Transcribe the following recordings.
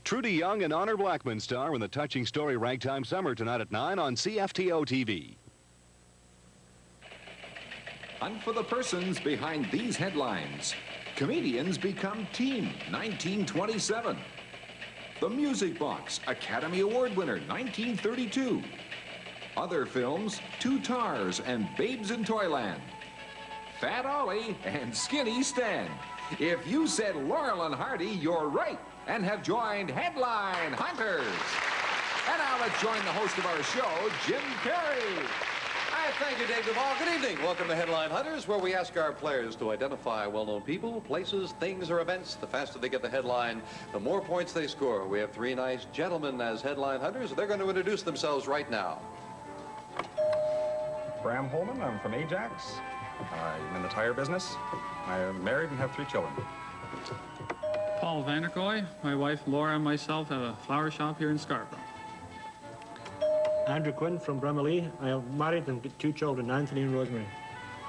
Trudy Young and Honor Blackman star in the touching story Ragtime Summer tonight at 9 on CFTO TV. Hunt for the persons behind these headlines. Comedians become team, 1927. The Music Box, Academy Award winner, 1932. Other films, Two Tars and Babes in Toyland. Fat Ollie and Skinny Stan. If you said Laurel and Hardy, you're right, and have joined Headline Hunters. And now let's join the host of our show, Jim Carrey. Hi, thank you, Dave Duvall. Good evening. Welcome to Headline Hunters, where we ask our players to identify well-known people, places, things, or events. The faster they get the headline, the more points they score. We have three nice gentlemen as Headline Hunters. They're going to introduce themselves right now. Bram Holman, I'm from Ajax. I'm in the tire business. I'm married and have 3 children. Paul Vanderkoy, my wife Laura and myself have a flower shop here in Scarborough. Andrew Quinn from Bramalea. I am married and 2 children, Anthony and Rosemary.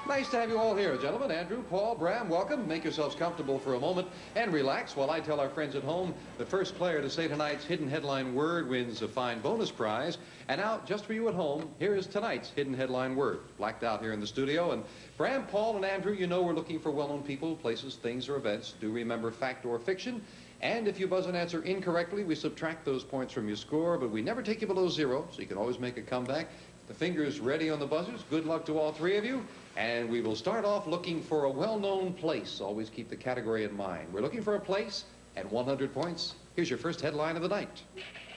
Nice to have you all here, gentlemen. Andrew, Paul, Bram, welcome. Make yourselves comfortable for a moment and relax while I tell our friends at home the first player to say tonight's hidden headline word wins a fine bonus prize. And now, just for you at home, here is tonight's hidden headline word. Blacked out here in the studio. And Bram, Paul, and Andrew, you know we're looking for well-known people, places, things, or events. Do remember fact or fiction. And if you buzz an answer incorrectly, we subtract those points from your score, but we never take you below 0, so you can always make a comeback. The fingers ready on the buzzers. Good luck to all 3 of you. And we will start off looking for a well-known place. Always keep the category in mind. We're looking for a place at 100 points. Here's your first headline of the night.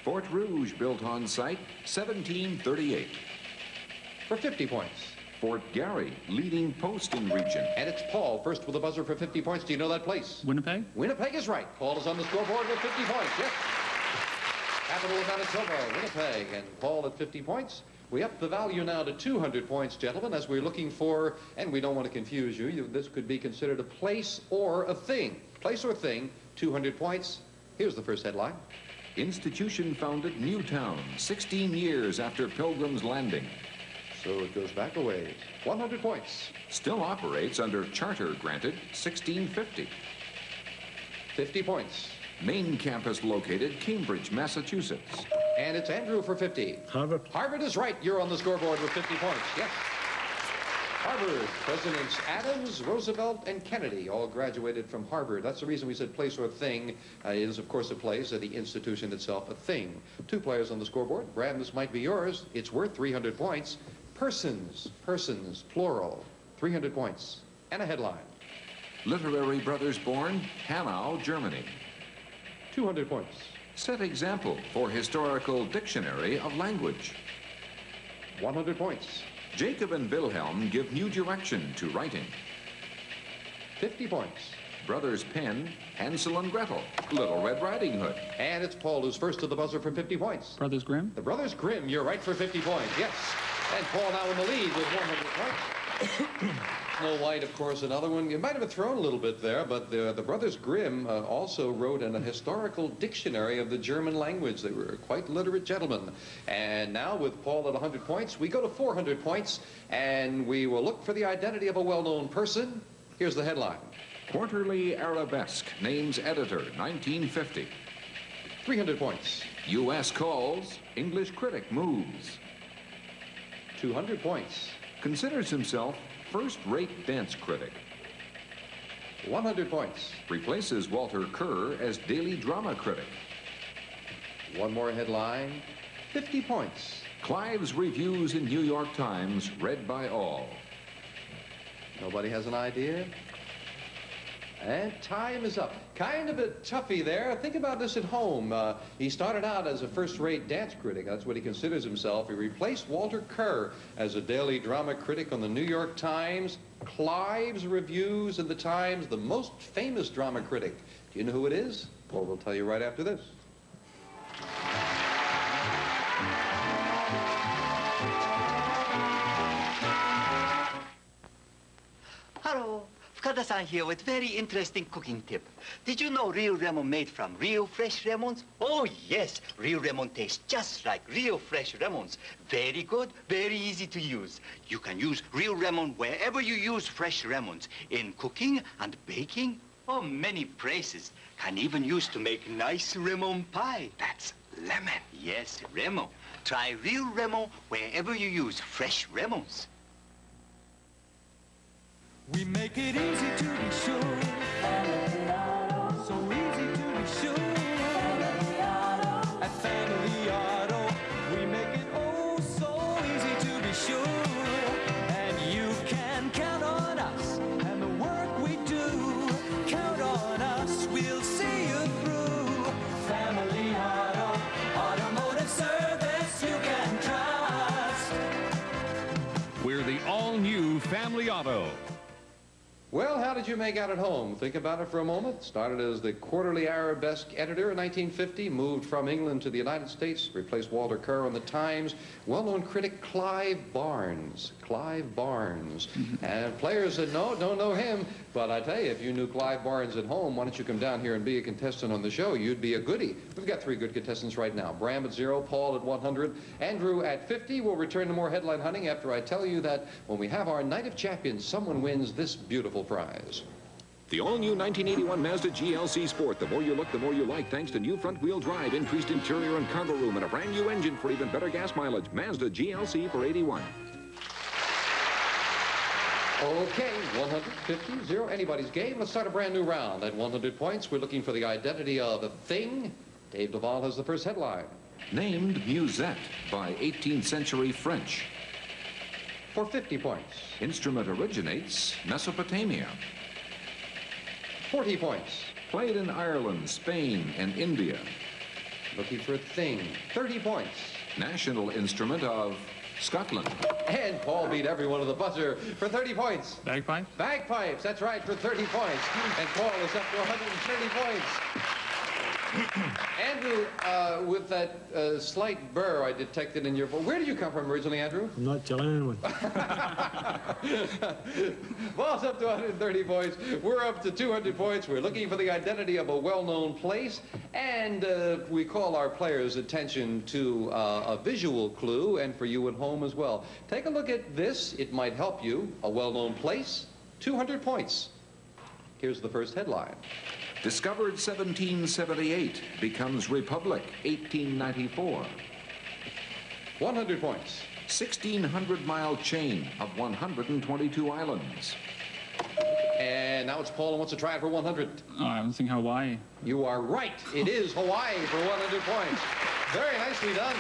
Fort Rouge built on site, 1738. For 50 points. Fort Garry, leading post in region. And it's Paul, first with a buzzer for 50 points. Do you know that place? Winnipeg? Winnipeg is right. Paul is on the scoreboard with 50 points. Yes. Capital of Manitoba, Winnipeg, and Paul at 50 points. We up the value now to 200 points, gentlemen, as we're looking for, and we don't want to confuse you, this could be considered a place or a thing. Place or thing, 200 points. Here's the first headline. Institution founded Newtown, 16 years after Pilgrim's Landing. So it goes back a ways. 100 points. Still operates under charter granted, 1650. 50 points. Main campus located, Cambridge, Massachusetts. And it's Andrew for 50. Harvard. Harvard is right. You're on the scoreboard with 50 points. Yes. Harvard. Presidents Adams, Roosevelt, and Kennedy all graduated from Harvard. That's the reason we said place or thing. It is, of course, a place. The institution itself, a thing. 2 players on the scoreboard. Brad, this might be yours. It's worth 300 points. Persons. Persons, plural. 300 points. And a headline. Literary brothers born, Hanau, Germany. 200 points. Set example for historical dictionary of language. 100 points. Jacob and Wilhelm give new direction to writing. 50 points. Brothers Penn, Hansel and Gretel, Little Red Riding Hood. And it's Paul who's first to the buzzer for 50 points. Brothers Grimm? The Brothers Grimm, you're right for 50 points, yes. And Paul now in the lead with 100 points. Snow White, of course, another one. You might have been thrown a little bit there, but the Brothers Grimm also wrote a historical dictionary of the German language. They were quite literate gentlemen. And now with Paul at 100 points, we go to 400 points, and we will look for the identity of a well-known person. Here's the headline. Quarterly Arabesque, names editor, 1950. 300 points. U.S. calls, English critic moves. 200 points. Considers himself first-rate dance critic. 100 points. Replaces Walter Kerr as daily drama critic. One more headline. 50 points. Clive's reviews in New York Times, read by all. Nobody has an idea? And time is up. Kind of a toughie there. Think about this at home. He started out as a first-rate dance critic. That's what he considers himself. He replaced Walter Kerr as a daily drama critic on the New York Times. Clive's reviews in the Times, the most famous drama critic. Do you know who it is? Well, we'll tell you right after this. Hello. Fukada-san here with very interesting cooking tip. Did you know real lemon made from real fresh lemons? Oh, yes. Real lemon tastes just like real fresh lemons. Very good, very easy to use. You can use real lemon wherever you use fresh lemons. In cooking and baking. Oh, many places can even use to make nice lemon pie. That's lemon. Yes, lemon. Try real lemon wherever you use fresh lemons. We make it easy to be sure. So easy to be sure. At Family Auto, we make it oh so easy to be sure. And you can count on us and the work we do. Count on us, we'll see you through. Family Auto, automotive service you can trust. We're the all-new Family Auto. Well, how did you make out at home? Think about it for a moment. Started as the Quarterly Arabesque editor in 1950, moved from England to the United States, replaced Walter Kerr on the Times. Well-known critic Clive Barnes. Clive Barnes. And players said, no, don't know him. But I tell you, if you knew Clive Barnes at home, why don't you come down here and be a contestant on the show? You'd be a goodie. We've got 3 good contestants right now. Bram at 0, Paul at 100, Andrew at 50. We'll return to more headline hunting after I tell you that when we have our Night of Champions, someone wins this beautiful prize. The all-new 1981 Mazda GLC Sport. The more you look, the more you like, thanks to new front-wheel drive, increased interior and cargo room, and a brand new engine for even better gas mileage. Mazda GLC for 81. Okay, 150, 0, anybody's game. Let's start a brand new round. At 100 points, we're looking for the identity of a thing. Dave Duvall has the first headline. Named Musette by 18th century French. For 50 points. Instrument originates Mesopotamia. 40 points. Played in Ireland, Spain, and India. Looking for a thing. 30 points. National instrument of Scotland. And Paul beat everyone at the buzzer for 30 points. Bagpipe? Bagpipes, that's right, for 30 points. And Paul is up to 130 points. Andrew, with that slight burr I detected in your voice, where did you come from originally, Andrew? I'm not telling anyone. Paul's up to 130 points. We're up to 200 points. We're looking for the identity of a well-known place. And we call our players' attention to a visual clue, and for you at home as well. Take a look at this. It might help you. A well-known place, 200 points. Here's the first headline. Discovered 1778, becomes Republic 1894. 100 points. 1,600-mile chain of 122 islands. And now it's Paul who wants to try it for 100. Oh, I was thinking Hawaii. You are right. It is Hawaii for 100 points. Very nicely done.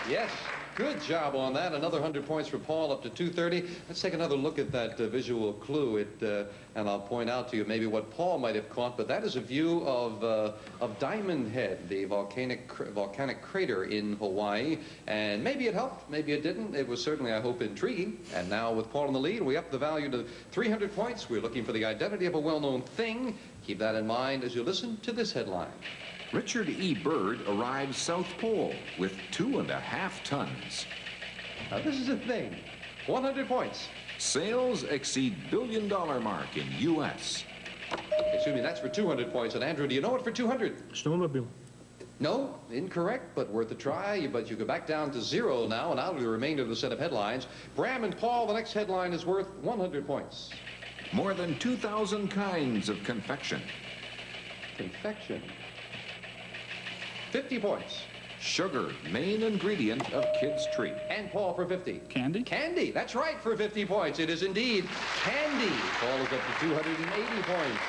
Yes. Good job on that. Another 100 points for Paul, up to 230. Let's take another look at that visual clue. And I'll point out to you maybe what Paul might have caught, but that is a view of Diamond Head, the volcanic crater in Hawaii. And maybe it helped, maybe it didn't. It was certainly, I hope, intriguing. And now with Paul in the lead, we up the value to 300 points. We're looking for the identity of a well-known thing. Keep that in mind as you listen to this headline. Richard E. Byrd arrives South Pole with 2.5 tons. Now, this is a thing. 100 points. Sales exceed billion-dollar mark in U.S. Excuse me, that's for 200 points. And Andrew, do you know it for 200? Snowmobile. No, incorrect, but worth a try. But you go back down to 0 now and out of the remainder of the set of headlines. Bram and Paul, the next headline is worth 100 points. More than 2,000 kinds of confection. Confection. 50 points. Sugar, main ingredient of kids' treat. And Paul for 50. Candy? Candy, that's right, for 50 points. It is indeed candy. Paul is up to 280 points.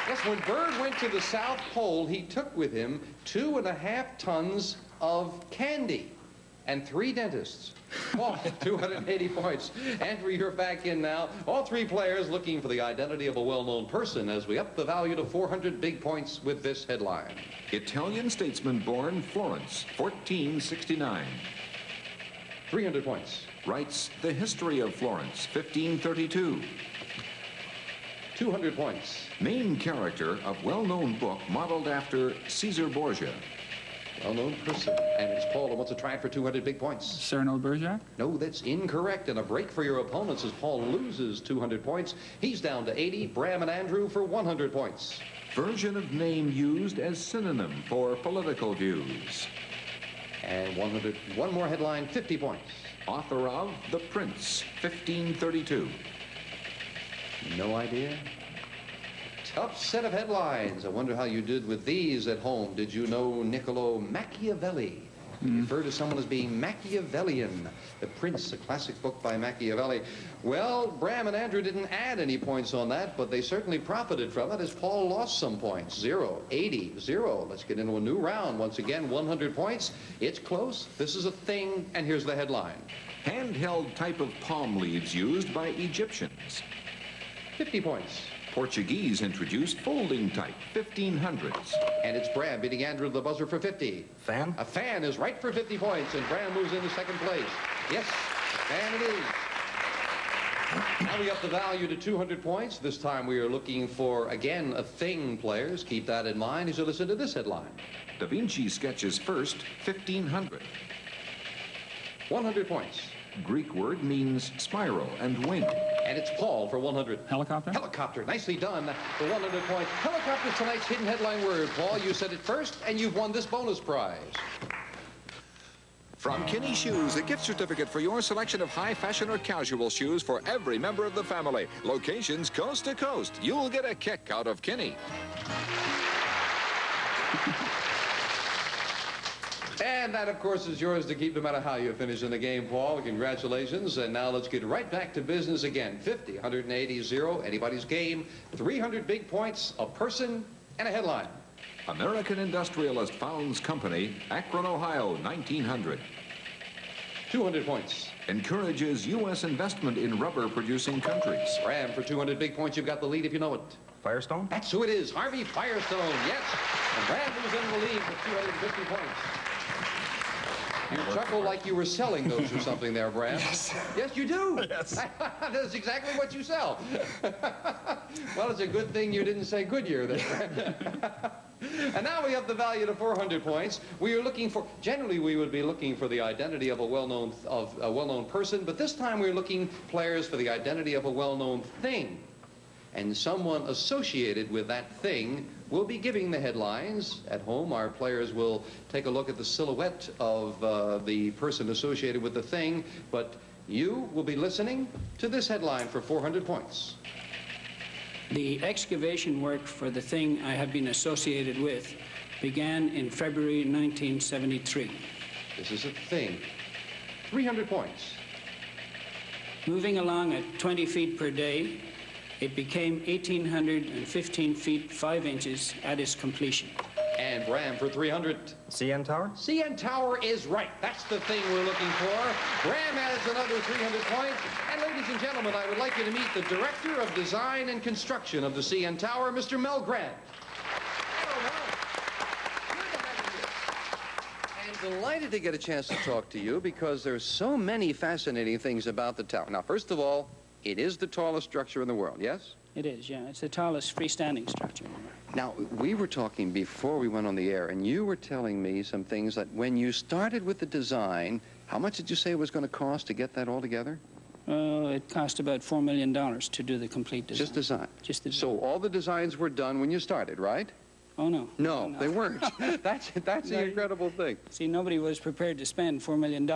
Yes, when Byrd went to the South Pole, he took with him 2.5 tons of candy and 3 dentists. Paul, 280 points. Andrew, you're back in now. All 3 players looking for the identity of a well-known person as we up the value to 400 big points with this headline. Italian statesman born Florence, 1469. 300 points. Writes The History of Florence, 1532. 200 points. Main character of well-known book modeled after Caesar Borgia. Well-known person. And it's Paul who wants to try it for 200 big points. Cyrano Bergerac? No, that's incorrect. And a break for your opponents as Paul loses 200 points. He's down to 80. Bram and Andrew for 100 points. Version of name used as synonym for political views. And 100. One more headline, 50 points. Author of The Prince, 1532. No idea? Upset of headlines. I wonder how you did with these at home. Did you know Niccolo Machiavelli? We refer to someone as being Machiavellian. The Prince, a classic book by Machiavelli. Well, Bram and Andrew didn't add any points on that, but they certainly profited from it as Paul lost some points. 0, 80, 0. Let's get into a new round. Once again, 100 points. It's close. This is a thing, and here's the headline. Handheld type of palm leaves used by Egyptians. 50 points. Portuguese introduced folding type, 1500s. And it's Bram beating Andrew to the buzzer for 50. Fan? A fan is right for 50 points, and Bram moves into second place. Yes, a fan it is. Now we up the value to 200 points. This time we are looking for, again, a thing, players. Keep that in mind as you listen to this headline. Da Vinci sketches first, 1500. 100 points. Greek word means spiral and wing. And it's Paul for 100. Helicopter? Helicopter. Nicely done for 100 points. Helicopter is tonight's hidden headline word. Paul, you said it first, and you've won this bonus prize. From Kinney Shoes, a gift certificate for your selection of high fashion or casual shoes for every member of the family. Locations coast to coast. You'll get a kick out of Kinney. And that, of course, is yours to keep no matter how you finish in the game, Paul. Congratulations. And now let's get right back to business again. 50, 180, 0. Anybody's game. 300 big points, a person, and a headline. American Industrialist founds company, Akron, Ohio, 1900. 200 points. Encourages U.S. investment in rubber-producing countries. Bram, for 200 big points, you've got the lead if you know it. Firestone? That's who it is, Harvey Firestone, yes. And Bram moves in the lead with 250 points. You chuckle like you were selling those or something there, Bram. Yes. Yes, you do. Yes. That's exactly what you sell. Well, it's a good thing you didn't say Goodyear there. And now we have the value to 400 points. We are looking for, generally we would be looking for the identity of a well-known person, but this time we're looking, players, for the identity of a well-known thing. And someone associated with that thing will be giving the headlines. At home, our players will take a look at the silhouette of the person associated with the thing, but you will be listening to this headline for 400 points. The excavation work for the thing I have been associated with began in February 1973. This is a thing. 300 points. Moving along at 20 feet per day, it became 1,815 feet 5 inches at its completion. And Bram for 300. CN Tower? CN Tower is right. That's the thing we're looking for. Bram has another 300 points. And ladies and gentlemen, I would like you to meet the Director of Design and Construction of the CN Tower, Mr. Mel Grant. And delighted to get a chance to talk to you because there's so many fascinating things about the tower. Now, first of all, it is the tallest structure in the world, yes? It is, yeah. It's the tallest freestanding structure in the world. Now, we were talking before we went on the air, and you were telling me some things that when you started with the design, how much did you say it was going to cost to get that all together? It cost about $4 million to do the complete design. Just design? Just the design. So all the designs were done when you started, right? Oh, no. No, they weren't. That's the incredible thing. See, nobody was prepared to spend $4 million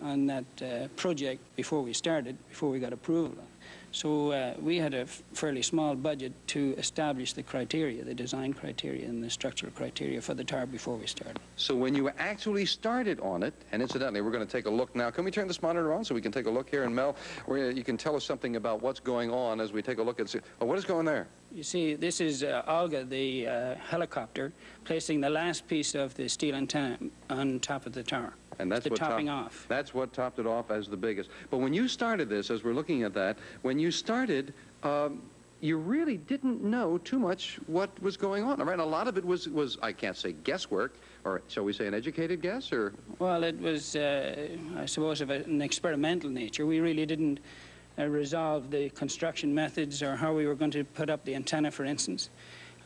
on that project before we started, before we got approval. So we had a fairly small budget to establish the criteria, the design criteria and the structural criteria for the tower before we started. So when you actually started on it, and incidentally, we're going to take a look now. Can we turn this monitor on so we can take a look here? And Mel, where you can tell us something about what's going on as we take a look at... Oh, what is going there? You see, this is Olga, the helicopter, placing the last piece of the steel antenna on top of the tower. And that's the what topping off. That's what topped it off as the biggest. But when you started this, as we're looking at that, when you started, you really didn't know too much what was going on. Right? A lot of it was I can't say guesswork, or shall we say an educated guess, or? Well, it was, I suppose, of an experimental nature. We really didn't resolve the construction methods or how we were going to put up the antenna, for instance.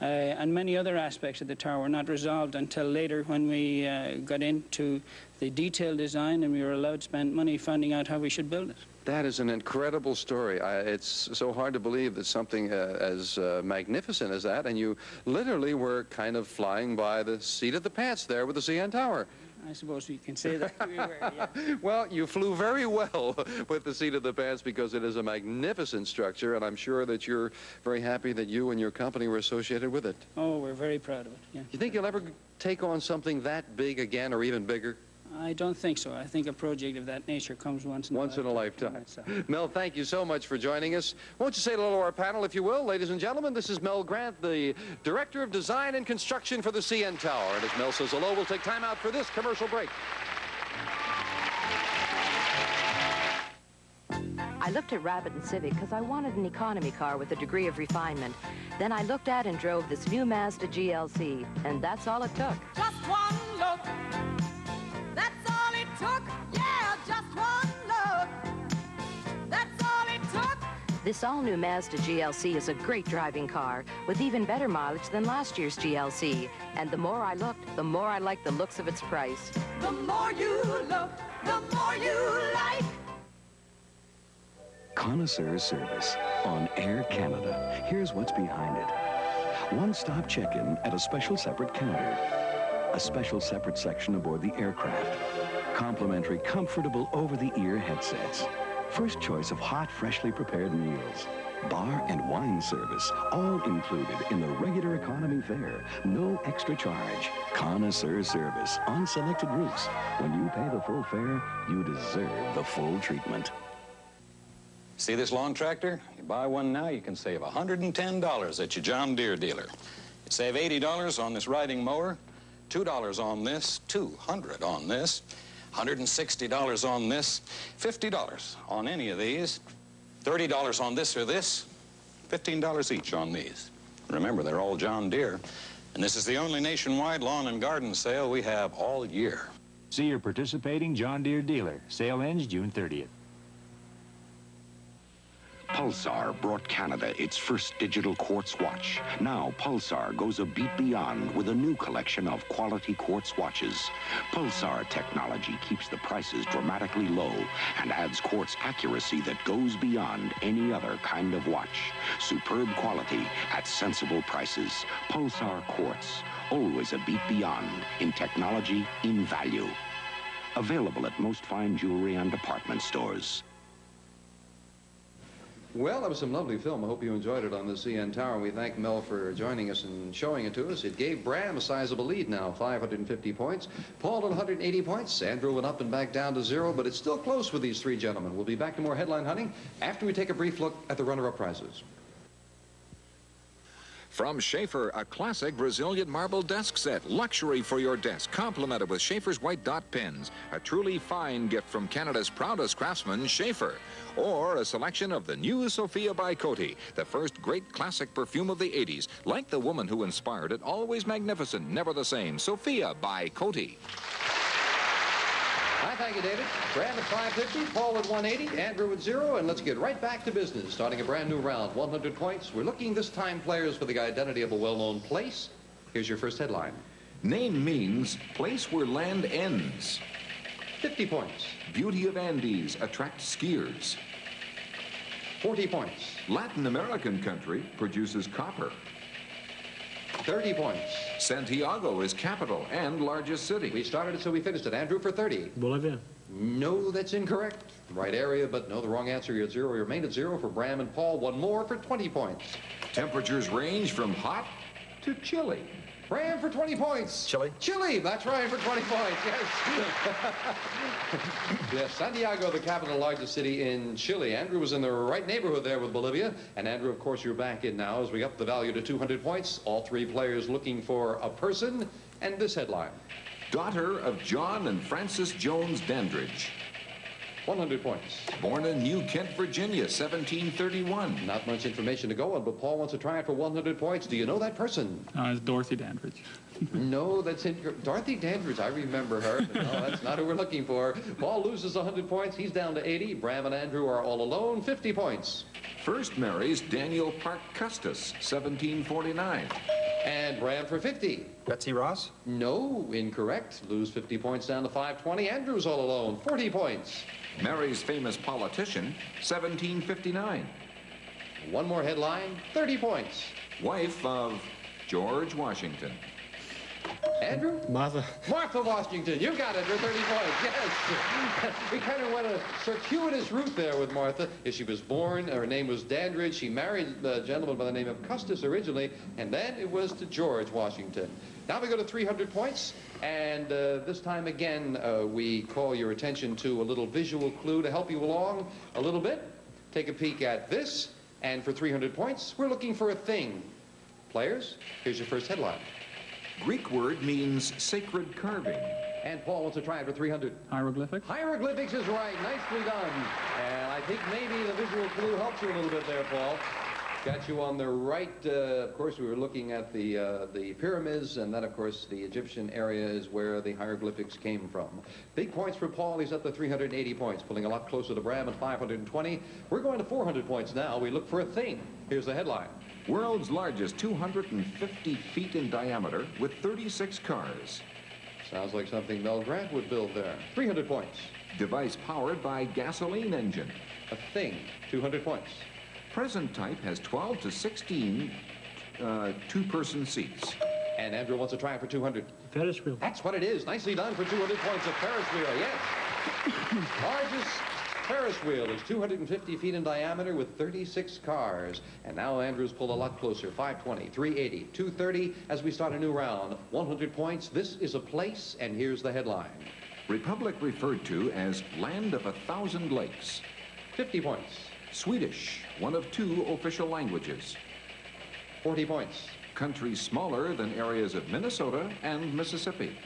And many other aspects of the tower were not resolved until later when we got into the detailed design and we were allowed to spend money finding out how we should build it. That is an incredible story. It's so hard to believe that something as magnificent as that, and you literally were kind of flying by the seat of the pants there with the CN Tower. I suppose we can say that. We were, yeah. Well, you flew very well with the seat of the pants because it is a magnificent structure, and I'm sure that you're very happy that you and your company were associated with it. Oh, we're very proud of it, yeah. You think you'll ever take on something that big again or even bigger? I don't think so. I think a project of that nature comes once in a lifetime. Mel, thank you so much for joining us. Won't you say hello to our panel, if you will? Ladies and gentlemen, this is Mel Grant, the Director of Design and Construction for the CN Tower. And as Mel says hello, we'll take time out for this commercial break. I looked at Rabbit and Civic because I wanted an economy car with a degree of refinement. Then I looked at and drove this new Mazda GLC, and that's all it took. Just one look. That's all it took. Yeah, just one look. That's all it took. This all-new Mazda GLC is a great driving car with even better mileage than last year's GLC. And the more I looked, the more I liked the looks of its price. The more you look, the more you like. Connoisseur service on Air Canada. Here's what's behind it. One-stop check-in at a special separate counter. A special separate section aboard the aircraft. Complimentary, comfortable over-the-ear headsets. First choice of hot, freshly prepared meals. Bar and wine service, all included in the regular economy fare. No extra charge. Connoisseur service on selected routes. When you pay the full fare, you deserve the full treatment. See this lawn tractor? You buy one now, you can save $110 at your John Deere dealer. You save $80 on this riding mower, $2 on this, $200 on this, $160 on this, $50 on any of these, $30 on this or this, $15 each on these. Remember, they're all John Deere, and this is the only nationwide lawn and garden sale we have all year. See your participating John Deere dealer. Sale ends June 30th. Pulsar brought Canada its first digital quartz watch. Now Pulsar goes a beat beyond with a new collection of quality quartz watches. Pulsar technology keeps the prices dramatically low and adds quartz accuracy that goes beyond any other kind of watch. Superb quality at sensible prices. Pulsar quartz, always a beat beyond in technology, in value. Available at most fine jewelry and department stores. Well, that was some lovely film. I hope you enjoyed it on the CN Tower. And we thank Mel for joining us and showing it to us. It gave Bram a sizable lead now, 550 points. Paul at 180 points. Andrew went up and back down to 0, but it's still close with these three gentlemen. We'll be back to more headline hunting after we take a brief look at the runner-up prizes. From Schaefer, a classic Brazilian marble desk set. Luxury for your desk, complemented with Schaefer's white dot pens. A truly fine gift from Canada's proudest craftsman, Schaefer. Or a selection of the new Sophia by Coty, the first great classic perfume of the 80s. Like the woman who inspired it, always magnificent, never the same. Sophia by Coty. Hi, thank you, David. Brand at 550, Paul at 180, Andrew at 0, and let's get right back to business. Starting a brand new round, 100 points. We're looking this time, players, for the identity of a well-known place. Here's your first headline. Name means place where land ends. 50 points. Beauty of Andes attracts skiers. 40 points. Latin American country produces copper. 30 points. Santiago is capital and largest city. We started it, so we finished it. Andrew for 30. Bolivia. No, that's incorrect. Right area, but no, the wrong answer. You're at 0. You remain at 0 for Bram and Paul. One more for 20 points. Temperatures range from hot to chilly. Bram for 20 points. Chile? Chile, that's right, for 20 points, yes. Yes, Santiago, the capital, largest city in Chile. Andrew was in the right neighborhood there with Bolivia. And Andrew, of course, you're back in now as we up the value to 200 points. All three players looking for a person. And this headline. Daughter of John and Frances Jones Dandridge. 100 points. Born in New Kent, Virginia, 1731. Not much information to go on, but Paul wants to try it for 100 points. Do you know that person? It's Dorothy Dandridge. No, that's Dorothy Dandridge. I remember her. But no, that's not who we're looking for. Paul loses 100 points. He's down to 80. Bram and Andrew are all alone. 50 points. First marries Daniel Park Custis, 1749. And Bram for 50. Betsy Ross? No, incorrect. Lose 50 points down to 520. Andrew's all alone. 40 points. Marries famous politician, 1759. One more headline, 30 points. Wife of George Washington. Andrew? Martha. Martha Washington, you got it for 30 points, yes. We kind of went a circuitous route there with Martha. She was born, her name was Dandridge. She married a gentleman by the name of Custis originally, and then it was to George Washington. Now we go to 300 points, and this time again, we call your attention to a little visual clue to help you along a little bit. Take a peek at this, and for 300 points, we're looking for a thing. Players, here's your first headline. Greek word means sacred carving. And Paul wants to try it for 300. Hieroglyphics? Hieroglyphics is right. Nicely done. And I think maybe the visual clue helps you a little bit there, Paul. Got you on the right. Of course, we were looking at the pyramids, and then, of course, the Egyptian area is where the hieroglyphics came from. Big points for Paul. He's up to 380 points, pulling a lot closer to Bram at 520. We're going to 400 points now. We look for a thing. Here's the headline. World's largest, 250 feet in diameter with 36 cars. Sounds like something Mel Grant would build there. 300 points. Device powered by gasoline engine. A thing. 200 points. Present type has 12 to 16 two-person seats. And Andrew wants to try it for 200. Ferris wheel. That's what it is. Nicely done for 200 points. A Ferris wheel, yes. Largest Ferris wheel is 250 feet in diameter with 36 cars. And now Andrew's pulled a lot closer. 520, 380, 230 as we start a new round. 100 points. This is a place, and here's the headline. Republic referred to as land of 1,000 lakes. 50 points. Swedish, one of 2 official languages. 40 points. Country smaller than areas of Minnesota and Mississippi.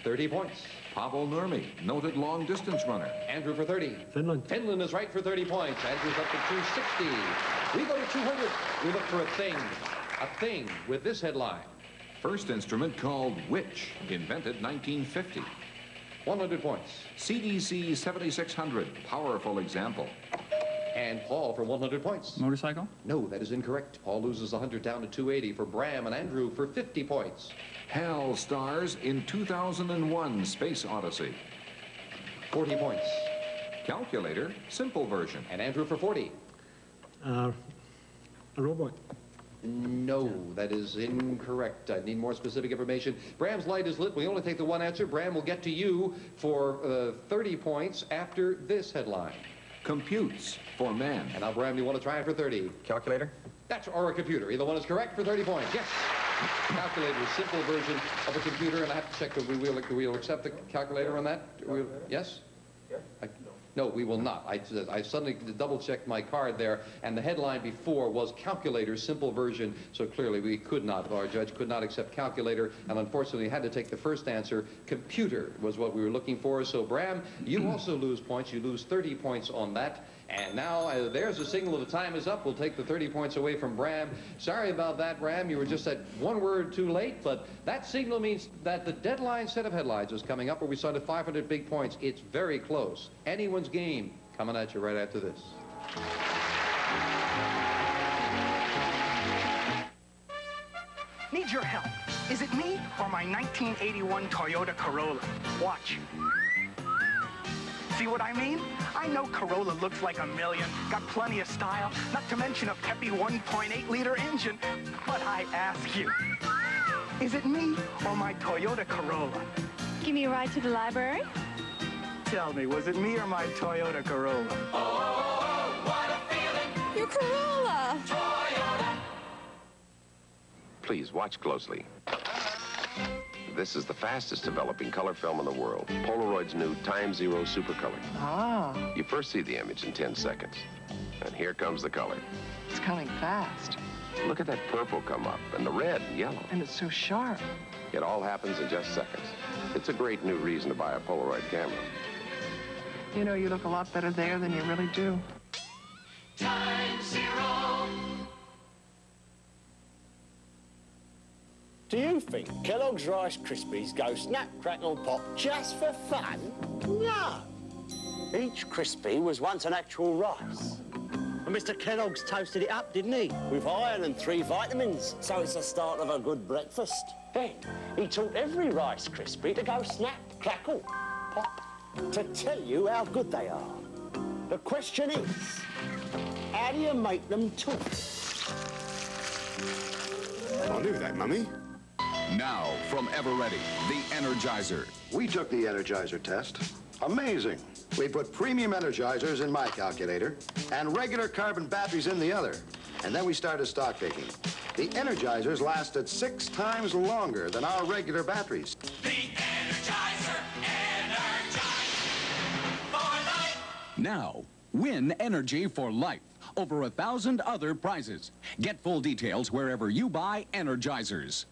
30 points. Pavel Nurmi, noted long-distance runner. Andrew for 30. Finland. Finland is right for 30 points. Andrew's up to 260. We go to 200. We look for a thing. A thing with this headline. First instrument called Witch, invented 1950. 100 points. CDC 7600, powerful example. And Paul for 100 points. Motorcycle? No, that is incorrect. Paul loses 100 down to 280 for Bram and Andrew for 50 points. HAL stars in 2001 Space Odyssey. 40 points. Calculator, simple version. And Andrew for 40. A robot. No, that is incorrect. I need more specific information. Bram's light is lit. We only take the one answer. Bram will get to you for 30 points after this headline. Computes for man. And now, Bram, you want to try it for 30. Calculator? That's or a computer. Either one is correct for 30 points. Yes. Calculator is a simple version of a computer, and I have to check that we'll accept the calculator on that. Yes? No, we will not. I suddenly double-checked my card there, and the headline before was calculator, simple version, so clearly we could not, our judge could not accept calculator, and unfortunately had to take the first answer. Computer was what we were looking for. So, Bram, you also lose points. You lose 30 points on that. And now, there's a signal the time is up. We'll take the 30 points away from Bram. Sorry about that, Bram. You were just at one word too late, but that signal means that the deadline set of headlines is coming up where we start at 500 big points. It's very close. Anyone's game coming at you right after this. Need your help. Is it me or my 1981 Toyota Corolla? Watch. See what I mean? I know Corolla looks like a million, got plenty of style, not to mention a peppy 1.8-liter engine. But I ask you, is it me or my Toyota Corolla? Give me a ride to the library? Tell me, was it me or my Toyota Corolla? Oh, what a feeling! Your Corolla! Toyota! Please watch closely. This is the fastest developing color film in the world. Polaroid's new Time Zero Super Color. Ah. You first see the image in 10 seconds. And here comes the color. It's coming fast. Look at that purple come up, and the red and yellow. And it's so sharp. It all happens in just seconds. It's a great new reason to buy a Polaroid camera. You know, you look a lot better there than you really do. Time Zero! Do you think Kellogg's Rice Krispies go snap, crackle, and pop just for fun? No. Each Crispy was once an actual rice. And Mr. Kellogg's toasted it up, didn't he? With iron and 3 vitamins, so it's the start of a good breakfast. Then he taught every Rice Krispie to go snap, crackle, pop, to tell you how good they are. The question is, how do you make them talk? I knew that, Mummy. Now, from Eveready, the Energizer. We took the Energizer test. Amazing. We put premium Energizers in my calculator and regular carbon batteries in the other. And then we started stock taking. The Energizers lasted 6 times longer than our regular batteries. The Energizer, Energize for life. Now, win energy for life. Over 1,000 other prizes. Get full details wherever you buy Energizers.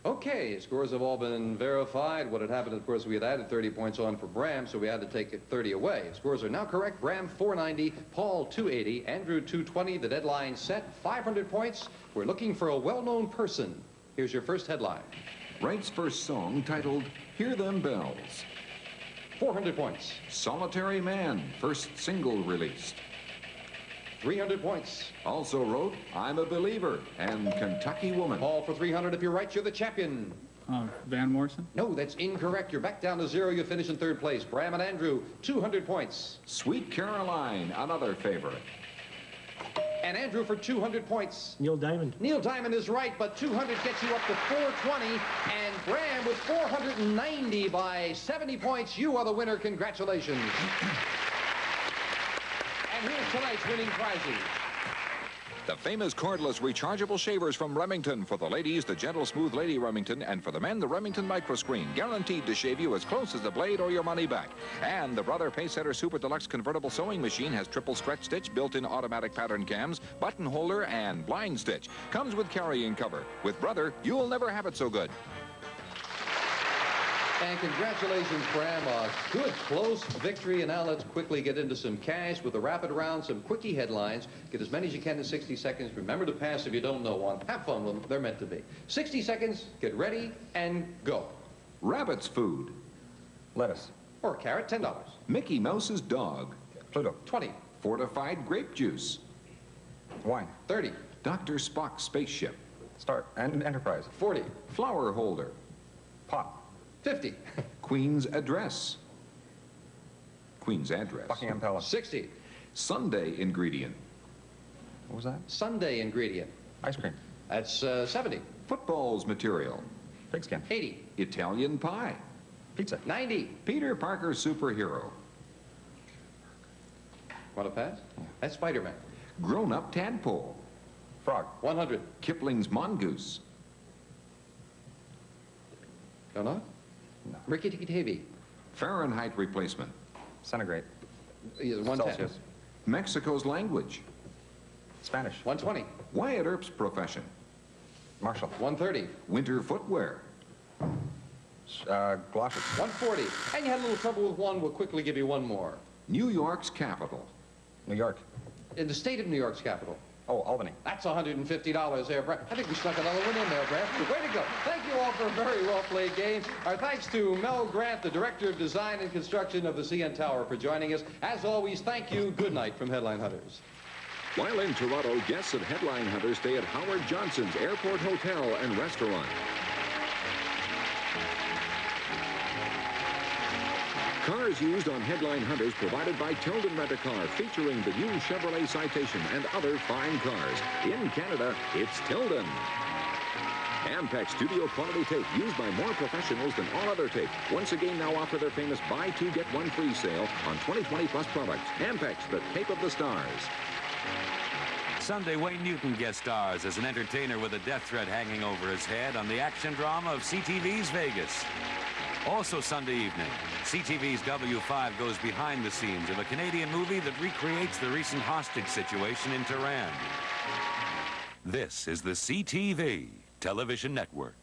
Okay, scores have all been verified. What had happened, of course, we had added 30 points on for Bram, so we had to take 30 away. Scores are now correct. Bram, 490. Paul, 280. Andrew, 220. The deadline set, 500 points. We're looking for a well-known person. Here's your first headline. Wright's first song titled Hear Them Bells. 400 points. Solitary Man, first single released. 300 points. Also wrote I'm a Believer and Kentucky Woman. Paul, for 300. If you're right, you're the champion. Van Morrison? No, that's incorrect. You're back down to 0. You finish in 3rd place. Bram and Andrew, 200 points. Sweet Caroline, another favorite. And Andrew for 200 points. Neil Diamond. Neil Diamond is right, but 200 gets you up to 420. And Bram with 490 by 70 points. You are the winner. Congratulations. And here's tonight's winning prizes. The famous cordless rechargeable shavers from Remington. For the ladies, the Gentle Smooth Lady Remington, and for the men, the Remington Microscreen. Guaranteed to shave you as close as the blade or your money back. And the Brother Pacesetter Super Deluxe Convertible Sewing Machine has triple stretch stitch, built-in automatic pattern cams, button holder, and blind stitch. Comes with carrying cover. With Brother, you'll never have it so good. And congratulations, Bram. A good, close victory. And now let's quickly get into some cash with a rapid round, some quickie headlines. Get as many as you can in 60 seconds. Remember to pass if you don't know one. Have fun with them. They're meant to be. 60 seconds, get ready, and go. Rabbit's food. Lettuce. Or a carrot, $10. Mickey Mouse's dog. Pluto. 20. Fortified grape juice. Wine. 30. Dr. Spock's spaceship. Start. And Enterprise. 40. Flower holder. Pot. 50. Queen's address. Queen's address. Buckingham Palace. 60. Sunday ingredient. What was that? Sunday ingredient. Ice cream. That's 70. Football's material. Pigskin. 80. Italian pie. Pizza. 90. Peter Parker superhero. Want to pass? That's Spider-Man. Grown-up tadpole. Frog. 100. Kipling's mongoose. Don't know? No. Ricky Tikki Tavi. Fahrenheit replacement. Centigrade. 110. Celsius. Mexico's language. Spanish. 120. Wyatt Earp's profession. Marshall. 130. Winter footwear. Galoshes. 140. And you had a little trouble with one. We'll quickly give you one more. New York's capital. New York. In the state of New York's capital. Oh, Albany. That's $150 there, Brad. I think we snuck another one in there, Brad. Way to go. Thank you all for a very well-played game. Our thanks to Mel Grant, the Director of Design and Construction of the CN Tower, for joining us. As always, thank you. Good night from Headline Hunters. While in Toronto, guests of Headline Hunters stay at Howard Johnson's Airport Hotel and Restaurant. Cars used on Headline Hunters provided by Tilden Rent-A-Car, featuring the new Chevrolet Citation and other fine cars. In Canada, it's Tilden. Ampex Studio Quality Tape, used by more professionals than all other tape. Once again now offer their famous buy two, get one free sale on 2020 plus products. Ampex, the tape of the stars. Sunday, Wayne Newton guest stars as an entertainer with a death threat hanging over his head on the action drama of CTV's Vegas. Also Sunday evening, CTV's W5 goes behind the scenes of a Canadian movie that recreates the recent hostage situation in Tehran. This is the CTV Television Network.